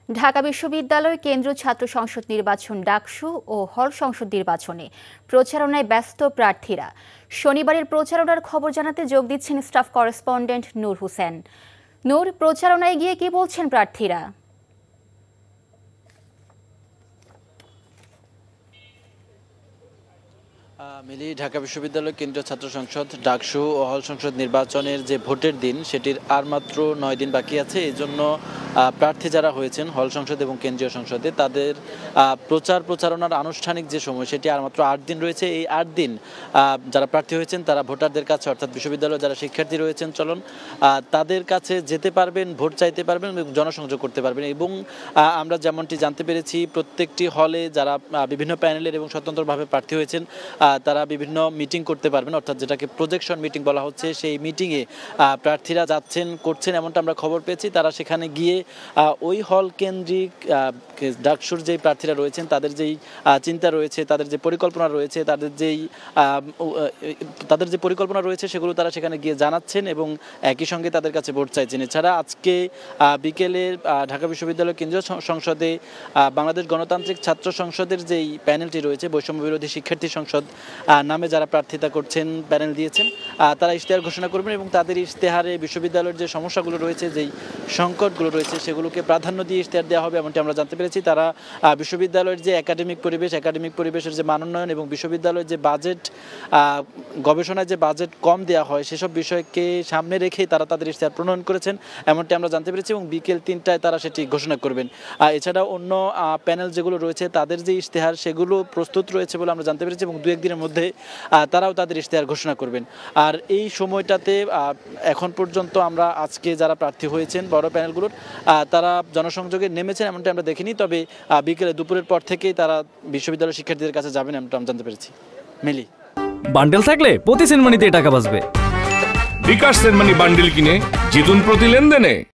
ঢাকা বিশ্ববিদ্যালয় কেন্দ্রীয় ছাত্র সংসদ নির্বাচন ডাকসু ও হল সংসদ নির্বাচনে প্রচারণায় ব্যস্ত প্রার্থীরা। শনিবারের প্রচারণার খবর জানাতে যোগ দিচ্ছেন স্টাফ করেসপন্ডেন্ট নূর হোসেন। নূর, প্রচারণায় গিয়ে কি বলছেন প্রার্থীরা? মিলি, ঢাকা বিশ্ববিদ্যালয় কেন্দ্রীয় ছাত্র সংসদ ডাকসু ও হল সংসদ নির্বাচনের যে ভোটের দিন সেটির আর মাত্র 9 দিন বাকি আছে। এই জন্য প্রার্থী যারা হয়েছেন হল সংসদ এবং কেন্দ্রীয় সংসদে তাদের প্রচারণার আনুষ্ঠানিক যে সময় সেটি আর মাত্র 8 দিন রয়েছে। এই 8 দিন যারা প্রার্থী হয়েছেন তারা ভোটারদের কাছে, অর্থাৎ বিশ্ববিদ্যালয়ে যারা শিক্ষার্থী রয়েছেন তাদের কাছে যেতে পারবেন, ভোট চাইতে পারবেন এবং জনসংযোগ করতে পারবেন। এবং আমরা যেমনটি জানতে পেরেছি, প্রত্যেকটি হলে যারা বিভিন্ন প্যানেলের এবং স্বতন্ত্রভাবে প্রার্থী হয়েছেন তারা বিভিন্ন মিটিং করতে পারবেন, অর্থাৎ যেটাকে প্রজেকশন মিটিং বলা হচ্ছে। সেই মিটিংয়ে প্রার্থীরা করছেন এমনটা আমরা খবর পেয়েছি। তারা সেখানে গিয়ে ওই হল কেন্দ্রিক ডাকসুর যেই প্রার্থীরা রয়েছেন তাদের যেই চিন্তা রয়েছে, তাদের যে পরিকল্পনা রয়েছে, তাদের যে পরিকল্পনা রয়েছে সেগুলো তারা সেখানে গিয়ে জানাচ্ছেন এবং একই সঙ্গে তাদের কাছে ভোট চাইছেন। এছাড়া আজকে বিকেলে ঢাকা বিশ্ববিদ্যালয় কেন্দ্রীয় সংসদে বাংলাদেশ গণতান্ত্রিক ছাত্র সংসদের যেই প্যানেলটি রয়েছে, বৈষম্য বিরোধী শিক্ষার্থী সংসদ নামে যারা প্রার্থিতা করছেন, প্যানেল দিয়েছেন, তারা ইশতেহার ঘোষণা করবেন এবং তাদের ইশতেহারে বিশ্ববিদ্যালয়ের যে সমস্যাগুলো রয়েছে, যেই সংকটগুলো রয়েছে সেগুলোকে প্রাধান্য দিয়ে ইশতেহার দেওয়া হবে এমনটি আমরা জানতে পেরেছি। তারা বিশ্ববিদ্যালয়ের যে একাডেমিক পরিবেশের যে মানোন্নয়ন এবং বিশ্ববিদ্যালয়ের যে বাজেট, গবেষণায় যে বাজেট কম দেওয়া হয় সেসব বিষয়কে সামনে রেখেই তারা তাদের ইশতেহার প্রণয়ন করেছেন এমনটি আমরা জানতে পেরেছি এবং বিকেল 3টায় তারা সেটি ঘোষণা করবেন। এছাড়া অন্য প্যানেল যেগুলো রয়েছে তাদের যে ইশতেহার সেগুলো প্রস্তুত রয়েছে বলে আমরা জানতে পেরেছি এবং 2-1 দিনের মধ্যে তারাও তাদের ইশতেহার ঘোষণা করবেন। আর এই সময়টাতে এখন পর্যন্ত আমরা আজকে যারা প্রার্থী হয়েছেন বড় প্যানেলগুলোর, তারা জনসংযোগে নেমেছেন এমনটি আমরা দেখিনি। তবে বিকেলে দুপুরের পর থেকেই তারা বিশ্ববিদ্যালয় শিক্ষার্থীদের কাছে যাবেন এমনটা আমরা জানতে পেরেছি। মিলি, বান্ডেল থাকলে প্রতি সেনমানিতে টাকা বাঁচবে। বিকাশ সেনমানি বান্ডেল কিনে জিতুন প্রতি লেনদেনে।